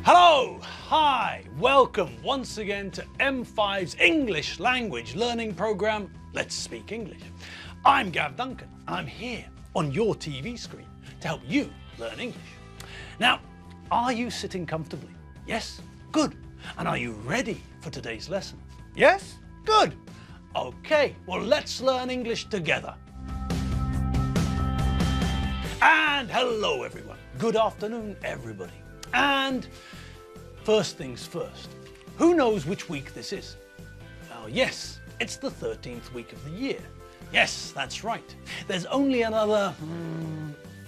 Hello, hi, welcome once again to M5's English language learning program, Let's Speak English. I'm Gav Duncan. I'm here on your TV screen to help you learn English. Now, are you sitting comfortably? Yes? Good. And are you ready for today's lesson? Yes? Good. Okay, well, let's learn English together. And hello, everyone. Good afternoon, everybody. And first things first, who knows which week this is? Oh yes, it's the 13th week of the year. Yes, that's right. There's only another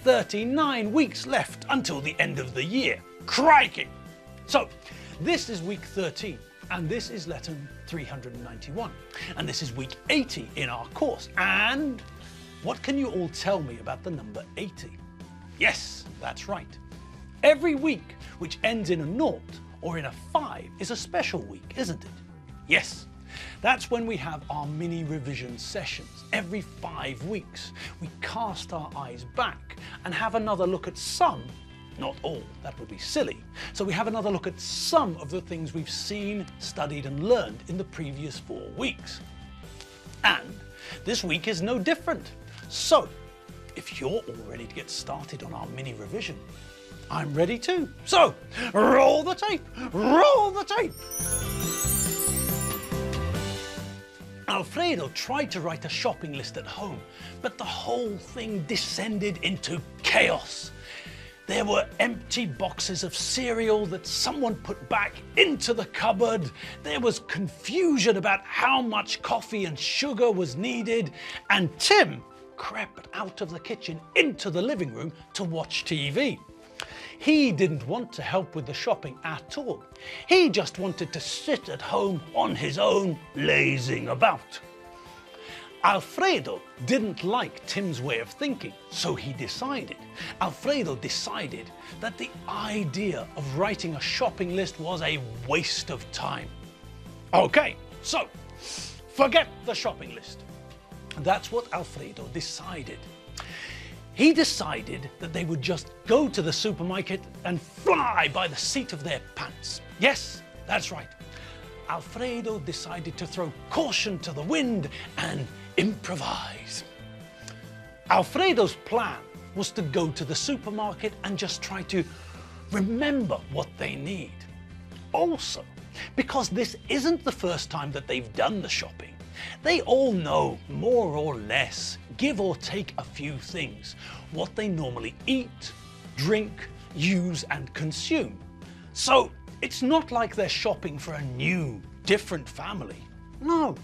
39 weeks left until the end of the year. Crikey! So, this is week 13, and this is lesson 391. And this is week 80 in our course. And what can you all tell me about the number 80? Yes, that's right. Every week which ends in a 0 or in a 5 is a special week, isn't it? Yes, that's when we have our mini revision sessions. Every 5 weeks, we cast our eyes back and have another look at some, not all, that would be silly. So we have another look at some of the things we've seen, studied and learned in the previous 4 weeks. And this week is no different. So, if you're all ready to get started on our mini revision, I'm ready too. So, roll the tape, roll the tape. Alfredo tried to write a shopping list at home, but the whole thing descended into chaos. There were empty boxes of cereal that someone put back into the cupboard. There was confusion about how much coffee and sugar was needed, and Tim crept out of the kitchen into the living room to watch TV. He didn't want to help with the shopping at all. He just wanted to sit at home on his own, lazing about. Alfredo didn't like Tim's way of thinking, so Alfredo decided that the idea of writing a shopping list was a waste of time. Okay, so forget the shopping list. That's what Alfredo decided. He decided that they would just go to the supermarket and fly by the seat of their pants. Yes, that's right. Alfredo decided to throw caution to the wind and improvise. Alfredo's plan was to go to the supermarket and just try to remember what they need. Also, because this isn't the first time that they've done the shopping, they all know, more or less, give or take a few things, what they normally eat, drink, use and consume. So it's not like they're shopping for a new, different family. No,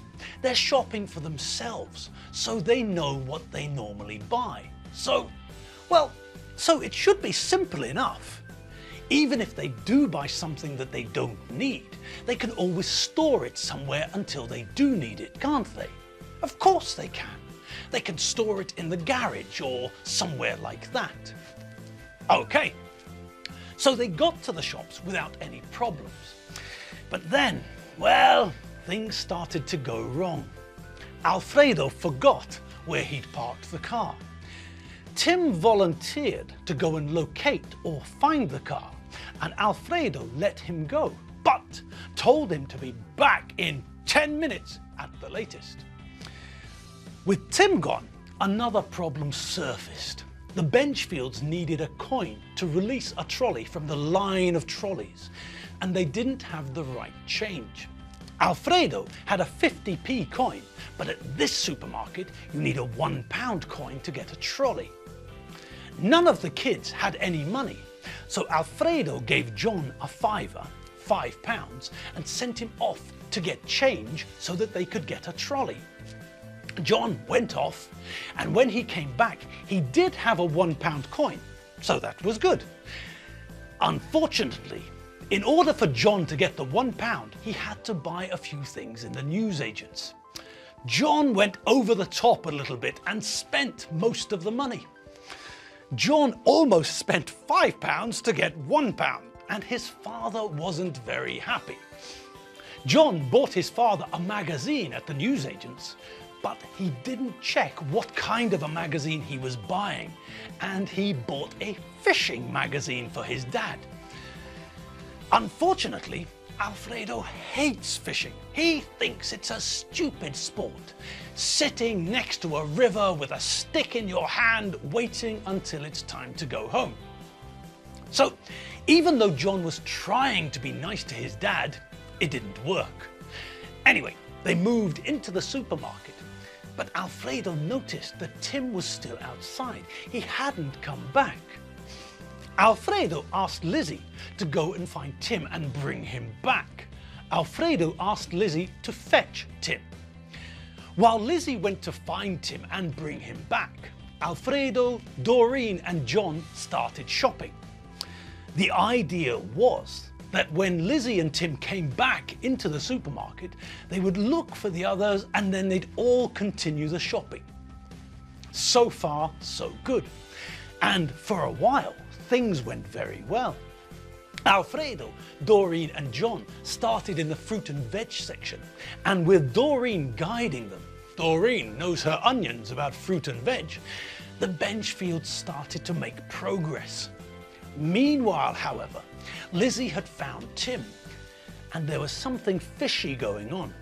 they're shopping for themselves, so they know what they normally buy. So it should be simple enough. Even if they do buy something that they don't need, they can always store it somewhere until they do need it, can't they? Of course they can. They can store it in the garage or somewhere like that. Okay, so they got to the shops without any problems. But then, well, things started to go wrong. Alfredo forgot where he'd parked the car. Tim volunteered to go and locate or find the car, and Alfredo let him go, but told him to be back in 10 minutes at the latest. With Tim gone, another problem surfaced. The Benchfields needed a coin to release a trolley from the line of trolleys, and they didn't have the right change. Alfredo had a 50p coin, but at this supermarket you need a £1 coin to get a trolley. None of the kids had any money, so Alfredo gave John a fiver, £5, and sent him off to get change so that they could get a trolley. John went off, and when he came back, he did have a £1 coin, so that was good. Unfortunately, in order for John to get the £1, he had to buy a few things in the newsagents. John went over the top a little bit and spent most of the money. John almost spent £5 to get £1, and his father wasn't very happy. John bought his father a magazine at the newsagents, but he didn't check what kind of a magazine he was buying, and he bought a fishing magazine for his dad. Unfortunately, Alfredo hates fishing. He thinks it's a stupid sport, sitting next to a river with a stick in your hand, waiting until it's time to go home. So, even though John was trying to be nice to his dad, it didn't work. Anyway, they moved into the supermarket, but Alfredo noticed that Tim was still outside. He hadn't come back. Alfredo asked Lizzie to go and find Tim and bring him back. Alfredo asked Lizzie to fetch Tim. While Lizzie went to find Tim and bring him back, Alfredo, Doreen and John started shopping. The idea was that when Lizzie and Tim came back into the supermarket, they would look for the others and then they'd all continue the shopping. So far, so good. And for a while, things went very well. Alfredo, Doreen and John started in the fruit and veg section, and with Doreen guiding them, Doreen knows her onions about fruit and veg, the Benchfields started to make progress. Meanwhile, however, Lizzie had found Tim, and there was something fishy going on.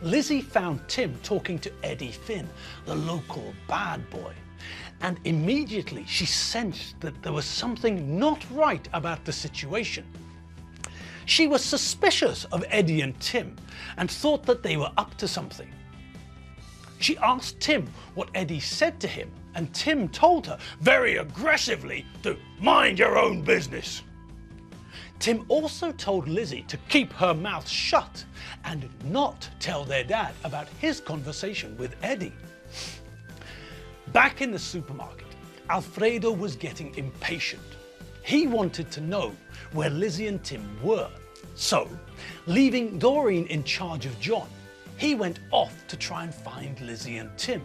Lizzie found Tim talking to Eddie Finn, the local bad boy, and immediately she sensed that there was something not right about the situation. She was suspicious of Eddie and Tim and thought that they were up to something. She asked Tim what Eddie said to him, and Tim told her very aggressively to mind your own business. Tim also told Lizzie to keep her mouth shut and not tell their dad about his conversation with Eddie. Back in the supermarket, Alfredo was getting impatient. He wanted to know where Lizzie and Tim were. So, leaving Doreen in charge of John, he went off to try and find Lizzie and Tim.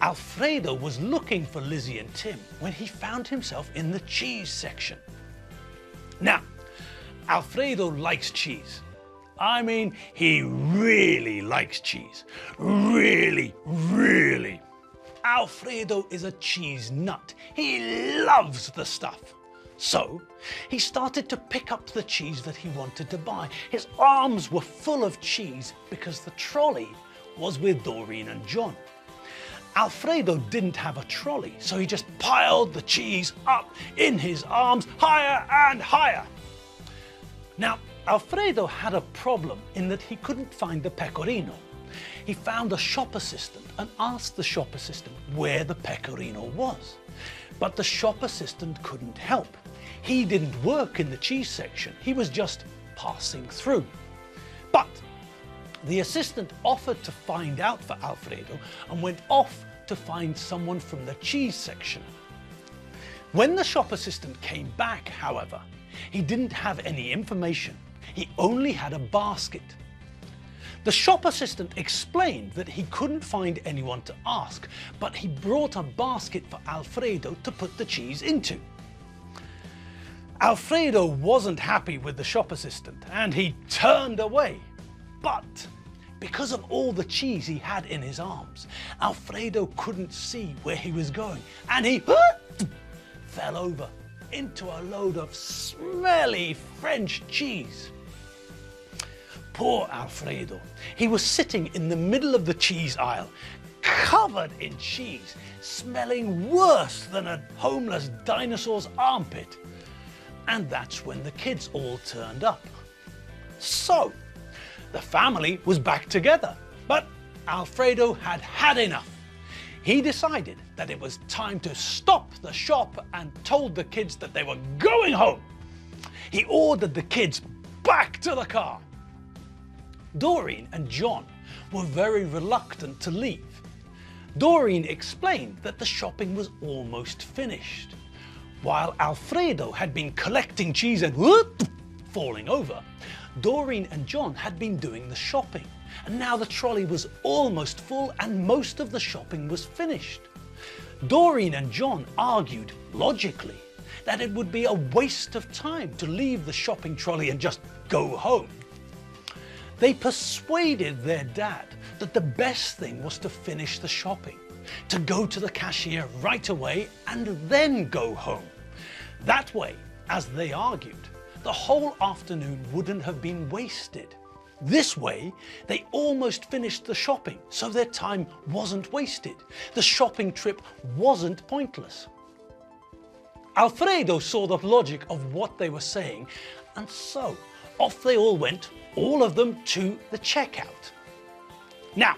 Alfredo was looking for Lizzie and Tim when he found himself in the cheese section. Now, Alfredo likes cheese. I mean, he really likes cheese. Really, really. Alfredo is a cheese nut. He loves the stuff. So, he started to pick up the cheese that he wanted to buy. His arms were full of cheese because the trolley was with Doreen and John. Alfredo didn't have a trolley, so he just piled the cheese up in his arms, higher and higher. Now, Alfredo had a problem in that he couldn't find the pecorino. He found a shop assistant and asked the shop assistant where the pecorino was. But the shop assistant couldn't help. He didn't work in the cheese section. He was just passing through. But the assistant offered to find out for Alfredo and went off to find someone from the cheese section. When the shop assistant came back, however, he didn't have any information. He only had a basket. The shop assistant explained that he couldn't find anyone to ask, but he brought a basket for Alfredo to put the cheese into. Alfredo wasn't happy with the shop assistant and he turned away. But because of all the cheese he had in his arms, Alfredo couldn't see where he was going and he fell over into a load of smelly French cheese. Poor Alfredo. He was sitting in the middle of the cheese aisle, covered in cheese, smelling worse than a homeless dinosaur's armpit. And that's when the kids all turned up. So, the family was back together, but Alfredo had had enough. He decided that it was time to stop the shop and told the kids that they were going home. He ordered the kids back to the car. Doreen and John were very reluctant to leave. Doreen explained that the shopping was almost finished. While Alfredo had been collecting cheese and falling over, Doreen and John had been doing the shopping, and now the trolley was almost full and most of the shopping was finished. Doreen and John argued logically that it would be a waste of time to leave the shopping trolley and just go home. They persuaded their dad that the best thing was to finish the shopping, to go to the cashier right away and then go home. That way, as they argued, the whole afternoon wouldn't have been wasted. This way, they almost finished the shopping, so their time wasn't wasted. The shopping trip wasn't pointless. Alfredo saw the logic of what they were saying, and so off they all went, all of them, to the checkout. Now,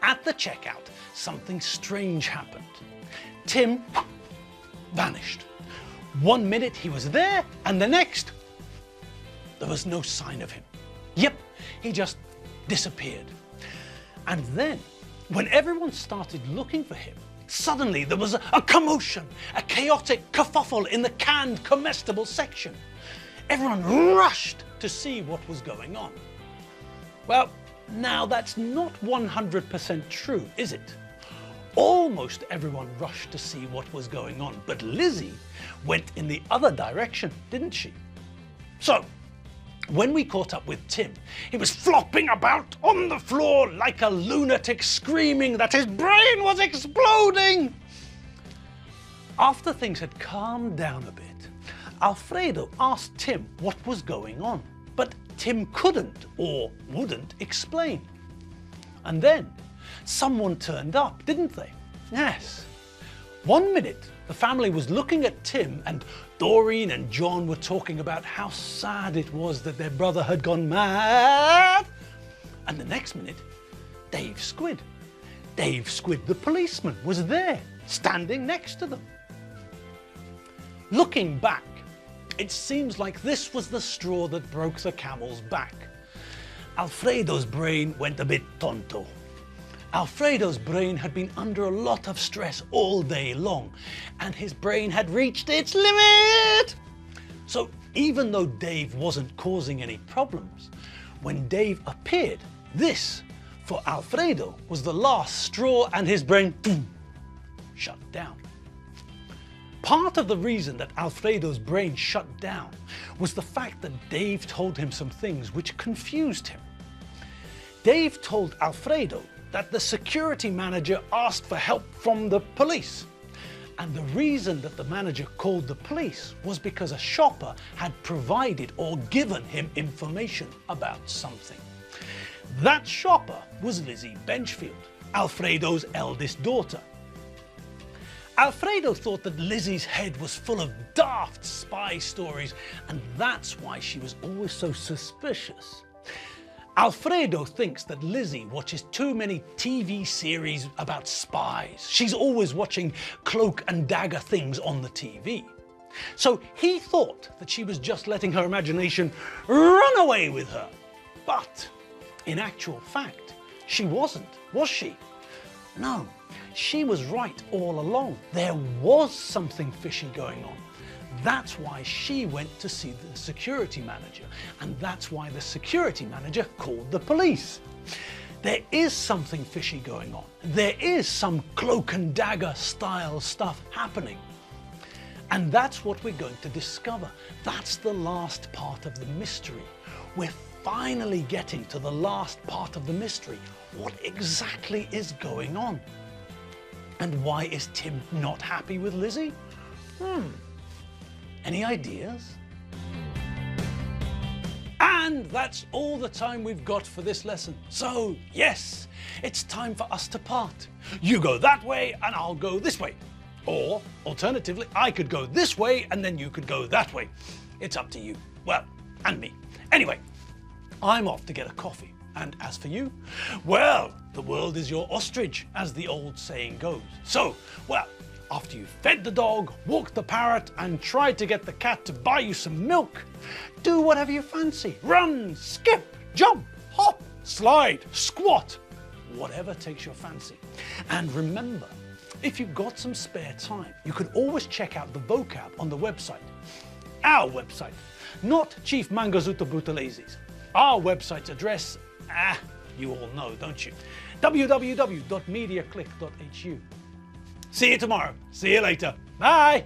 at the checkout, something strange happened. Tim vanished. 1 minute he was there, and the next, there was no sign of him. Yep, he just disappeared. And then, when everyone started looking for him, suddenly there was a commotion, a chaotic kerfuffle in the canned comestible section. Everyone rushed to see what was going on. Well, now that's not 100% true, is it? Almost everyone rushed to see what was going on, but Lizzie went in the other direction, didn't she? So, when we caught up with Tim, he was flopping about on the floor like a lunatic, screaming that his brain was exploding. After things had calmed down a bit, Alfredo asked Tim what was going on, but Tim couldn't or wouldn't explain. And then someone turned up, didn't they? Yes. 1 minute, the family was looking at Tim, and Doreen and John were talking about how sad it was that their brother had gone mad. And the next minute, Dave Squid the policeman, was there, standing next to them. Looking back, it seems like this was the straw that broke the camel's back. Alfredo's brain went a bit tonto. Alfredo's brain had been under a lot of stress all day long, and his brain had reached its limit. So even though Dave wasn't causing any problems, when Dave appeared, this, for Alfredo, was the last straw, and his brain shut down. Part of the reason that Alfredo's brain shut down was the fact that Dave told him some things which confused him. Dave told Alfredo that the security manager asked for help from the police. And the reason that the manager called the police was because a shopper had provided or given him information about something. That shopper was Lizzie Benchfield, Alfredo's eldest daughter. Alfredo thought that Lizzie's head was full of daft spy stories, and that's why she was always so suspicious. Alfredo thinks that Lizzie watches too many TV series about spies. She's always watching cloak and dagger things on the TV. So he thought that she was just letting her imagination run away with her. But in actual fact, she wasn't, was she? No, she was right all along. There was something fishy going on. That's why she went to see the security manager, and that's why the security manager called the police. There is something fishy going on. There is some cloak and dagger style stuff happening. And that's what we're going to discover. That's the last part of the mystery. We're finally getting to the last part of the mystery. What exactly is going on? And why is Tim not happy with Lizzie? Any ideas? And that's all the time we've got for this lesson. So yes, it's time for us to part. You go that way and I'll go this way. Or alternatively, I could go this way and then you could go that way. It's up to you. Well, and me. Anyway, I'm off to get a coffee. And as for you, well, the world is your ostrich, as the old saying goes. So, well, after you've fed the dog, walked the parrot, and tried to get the cat to buy you some milk, do whatever you fancy. Run, skip, jump, hop, slide, squat, whatever takes your fancy. And remember, if you've got some spare time, you can always check out the vocab on the website. Our website, not Chief Mangazuto Brutalese's. Our website's address, you all know, don't you? www.mediaclick.hu. See you tomorrow. See you later. Bye.